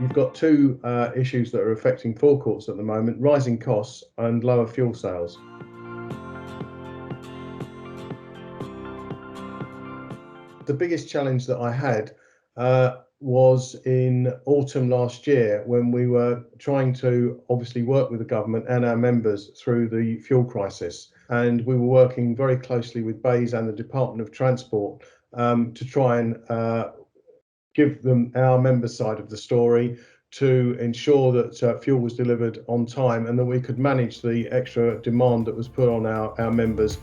You've got two issues that are affecting forecourts at the moment: rising costs and lower fuel sales. The biggest challenge that I had was in autumn last year, when we were trying to obviously work with the government and our members through the fuel crisis. And we were working very closely with BEIS and the Department of Transport to try and give them our members' side of the story, to ensure that fuel was delivered on time and that we could manage the extra demand that was put on our members.